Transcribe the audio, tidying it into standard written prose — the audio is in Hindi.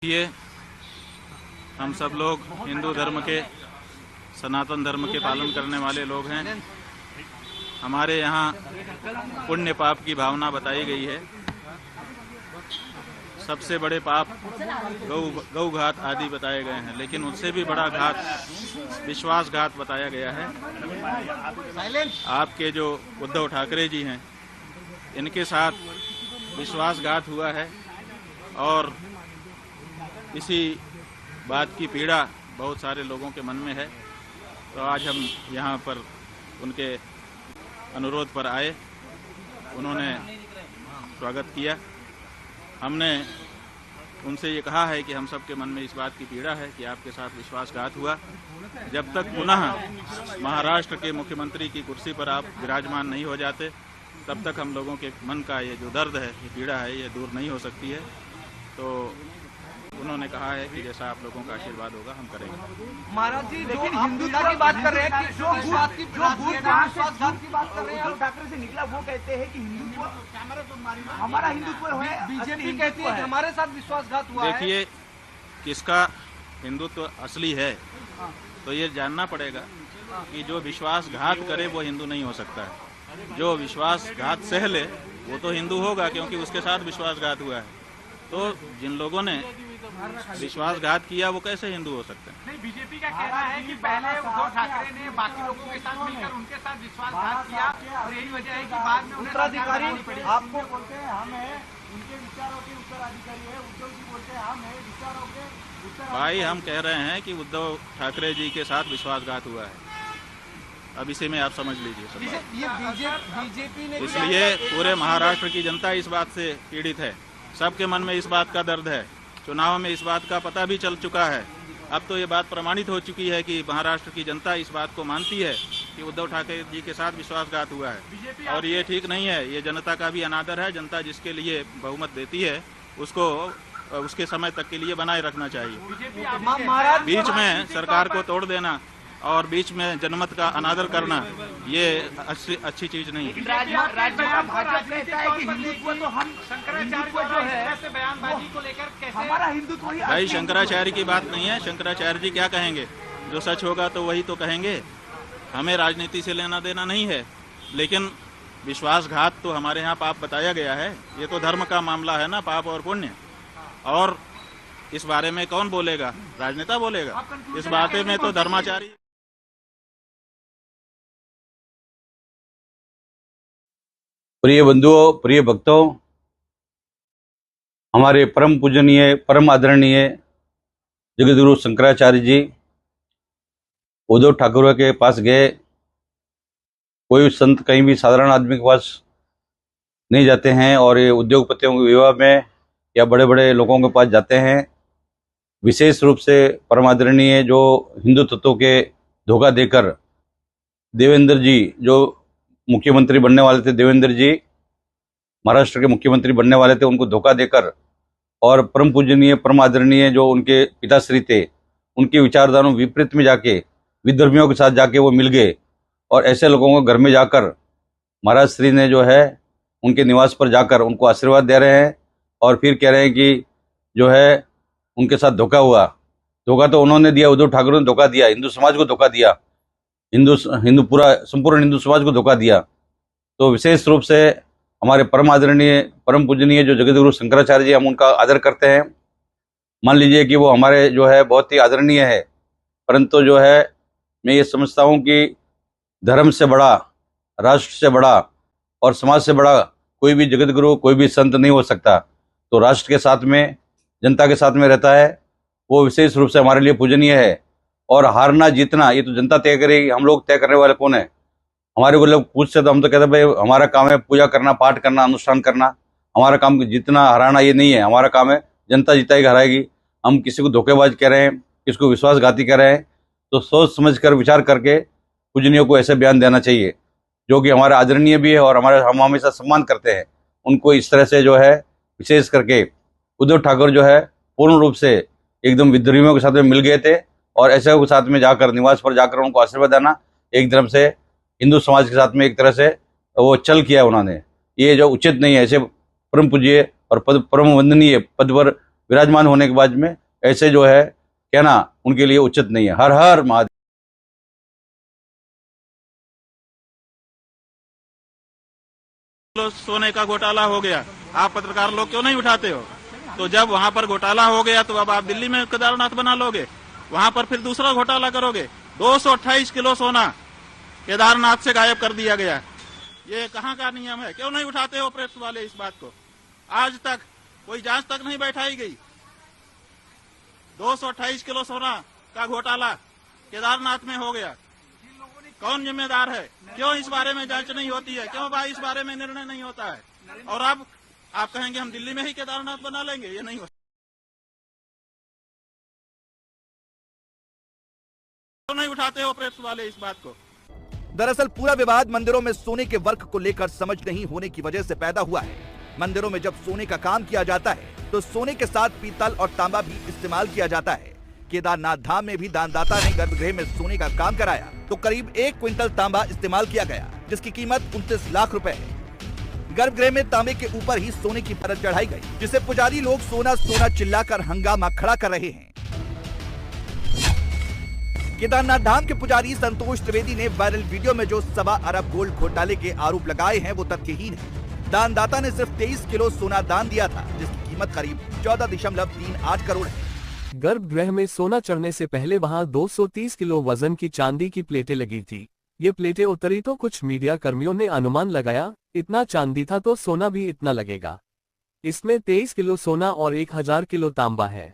ये हम सब लोग हिंदू धर्म के सनातन धर्म के पालन करने वाले लोग हैं। हमारे यहाँ पुण्य पाप की भावना बताई गई है। सबसे बड़े पाप गौ घात आदि बताए गए हैं, लेकिन उससे भी बड़ा घात विश्वासघात बताया गया है। आपके जो उद्धव ठाकरे जी हैं, इनके साथ विश्वासघात हुआ है और इसी बात की पीड़ा बहुत सारे लोगों के मन में है। तो आज हम यहाँ पर उनके अनुरोध पर आए, उन्होंने स्वागत किया। हमने उनसे ये कहा है कि हम सबके मन में इस बात की पीड़ा है कि आपके साथ विश्वासघात हुआ। जब तक पुनः महाराष्ट्र के मुख्यमंत्री की कुर्सी पर आप विराजमान नहीं हो जाते, तब तक हम लोगों के मन का ये जो दर्द है, ये पीड़ा है, ये दूर नहीं हो सकती है। तो उन्होंने कहा है कि जैसा आप लोगों का आशीर्वाद होगा हम करेंगे। महाराज जी, लेकिन हिंदुत्व की बात कर रहे हैं कि जो विश्वासघात की बात कर रहे हैं, उद्धव ठाकरे से निकला, वो कहते हैं कि हिंदुत्व हमारा हिंदुत्व है। बीजेपी कहती है कि हमारे साथ विश्वासघात हुआ है। देखिए, किसका हिंदुत्व असली है तो ये जानना पड़ेगा कि जो विश्वासघात करे वो हिंदू नहीं हो सकता है। जो विश्वासघात सह ले वो तो हिंदू होगा, क्योंकि उसके साथ विश्वासघात हुआ है। तो जिन लोगों ने विश्वासघात किया वो कैसे हिंदू हो सकते हैं? नहीं, बीजेपी का कहना है कि पहले उद्धव ठाकरे ने बाकी लोगों के साथ मिलकर उनके साथ विश्वासघात किया और यही वजह है कि बाद में उत्तराधिकारी आपको बोलते हैं हम हैं, उनके विचारों के उत्तराधिकारी है। उद्धव जी बोलते हैं हम हैं, विचारों के उत्तराधिकारी। भाई, हम कह रहे हैं कि उद्धव ठाकरे जी के साथ विश्वासघात हुआ है। अब इसी में आप समझ लीजिए। ये बीजेपी ने इसलिए पूरे महाराष्ट्र की जनता इस बात से पीड़ित है। सबके मन में इस बात का दर्द है। चुनाव में इस बात का पता भी चल चुका है। अब तो ये बात प्रमाणित हो चुकी है कि महाराष्ट्र की जनता इस बात को मानती है कि उद्धव ठाकरे जी के साथ विश्वासघात हुआ है, और ये ठीक नहीं है। ये जनता का भी अनादर है। जनता जिसके लिए बहुमत देती है उसको उसके समय तक के लिए बनाए रखना चाहिए। बीच में सरकार को तोड़ देना और बीच में जनमत का अनादर करना, ये अच्छी चीज नहीं है। भाजपा कहता है कि हिंदुत्व तो हम शंकराचार्य जो है बयानबाजी को लेकर कैसे हमारा हिंदुत्व ही भाई, शंकराचार्य की बात नहीं है। शंकराचार्य जी क्या कहेंगे? जो सच होगा तो वही तो कहेंगे। हमें राजनीति से लेना देना नहीं है, लेकिन विश्वासघात तो हमारे यहाँ पाप बताया गया है। ये तो धर्म का मामला है ना, पाप और पुण्य। और इस बारे में कौन बोलेगा? राजनेता बोलेगा। इस बारे में तो धर्माचारी। प्रिय बंधुओं, प्रिय भक्तों, हमारे परम पूजनीय परम आदरणीय जगतगुरु शंकराचार्य जी उद्धव ठाकरे के पास गए। कोई संत कहीं भी साधारण आदमी के पास नहीं जाते हैं, और ये उद्योगपतियों के विवाह में या बड़े बड़े लोगों के पास जाते हैं। विशेष रूप से परम आदरणीय जो हिंदू तत्वों के धोखा देकर देवेंद्र जी, जो मुख्यमंत्री बनने वाले थे, देवेंद्र जी महाराष्ट्र के मुख्यमंत्री बनने वाले थे, उनको धोखा देकर, और परम पूजनीय परम आदरणीय जो उनके पिताश्री थे, उनके विचारधाराओं विपरीत में जाके विधर्मियों के साथ जाके वो मिल गए। और ऐसे लोगों को घर में जाकर महाराज श्री ने जो है उनके निवास पर जाकर उनको आशीर्वाद दे रहे हैं, और फिर कह रहे हैं कि जो है उनके साथ धोखा हुआ। धोखा तो उन्होंने दिया, उद्धव ठाकरे ने धोखा दिया, हिंदू समाज को धोखा दिया, हिंदू पूरा संपूर्ण हिंदू समाज को धोखा दिया। तो विशेष रूप से हमारे परम आदरणीय परम पूजनीय जो जगतगुरु शंकराचार्य जी, हम उनका आदर करते हैं। मान लीजिए कि वो हमारे जो है बहुत ही आदरणीय है, परंतु जो है मैं ये समझता हूँ कि धर्म से बड़ा, राष्ट्र से बड़ा और समाज से बड़ा कोई भी जगतगुरु, कोई भी संत नहीं हो सकता। तो राष्ट्र के साथ में, जनता के साथ में रहता है, वो विशेष रूप से हमारे लिए पूजनीय है। और हारना जीतना ये तो जनता तय करेगी, हम लोग तय करने वाले कौन है? हमारे को लोग पूछते तो हम तो कहते भाई हमारा काम है पूजा करना, पाठ करना, अनुष्ठान करना। हमारा काम जीतना हराना ये नहीं है। हमारा काम है जनता जिताएगी, हराएगी। हम किसी को धोखेबाज कह रहे हैं, किसको विश्वासघाती कह रहे हैं, तो सोच समझ कर विचार करके पूजनीयों को ऐसे बयान देना चाहिए, जो कि हमारे आदरणीय भी है और हम हमेशा सम्मान करते हैं उनको। इस तरह से जो है विशेष करके उद्धव ठाकरे जो है पूर्ण रूप से एकदम विद्रोहियों के साथ में मिल गए थे, और ऐसे के साथ में जाकर निवास पर जाकर उनको आशीर्वाद देना एक धर्म से हिंदू समाज के साथ में एक तरह से वो चल किया उन्होंने। ये जो उचित नहीं है। ऐसे परम पूज्य और परम वंदनीय पद पर विराजमान होने के बाद में ऐसे जो है कहना उनके लिए उचित नहीं है। हर हर महादेव। सोने का घोटाला हो गया, आप पत्रकार लोग क्यों नहीं उठाते हो? तो जब वहां पर घोटाला हो गया तो अब आप दिल्ली में केदारनाथ बना लोगे, वहां पर फिर दूसरा घोटाला करोगे। 228 किलो सोना केदारनाथ से गायब कर दिया गया। ये कहाँ का नियम है? क्यों नहीं उठाते हो प्रेस वाले इस बात को? आज तक कोई जांच तक नहीं बैठाई गई। 228 किलो सोना का घोटाला केदारनाथ में हो गया। कौन जिम्मेदार है? क्यों इस बारे में जांच नहीं होती है? क्यों भाई इस बारे में निर्णय नहीं होता है? और अब आप कहेंगे हम दिल्ली में ही केदारनाथ बना लेंगे, ये नहीं हो। क्यों नहीं उठाते हो प्रेस वाले इस बात को? दरअसल पूरा विवाद मंदिरों में सोने के वर्क को लेकर समझ नहीं होने की वजह से पैदा हुआ है। मंदिरों में जब सोने का काम किया जाता है तो सोने के साथ पीतल और तांबा भी इस्तेमाल किया जाता है। केदारनाथ धाम में भी दानदाता ने गर्भगृह में सोने का काम कराया तो करीब 1 क्विंटल तांबा इस्तेमाल किया गया, जिसकी कीमत 29 लाख रुपए है। गर्भगृह में तांबे के ऊपर ही सोने की परत चढ़ाई गई, जिसे पुजारी लोग सोना सोना चिल्लाकर हंगामा खड़ा कर रहे हैं। केदारनाथ धाम के पुजारी संतोष त्रिवेदी ने वायरल वीडियो में जो 1.25 अरब गोल्ड घोटाले के आरोप लगाए हैं वो तथ्यहीन है। दानदाता ने सिर्फ 23 किलो सोना दान दिया था, जिसकी कीमत करीब 14.38 करोड़ है। गर्भगृह में सोना चढ़ने से पहले वहां 230 किलो वजन की चांदी की प्लेटें लगी थी। ये प्लेटें उतरी तो कुछ मीडिया कर्मियों ने अनुमान लगाया, इतना चांदी था तो सोना भी इतना लगेगा। इसमें 23 किलो सोना और 1000 किलो तांबा है।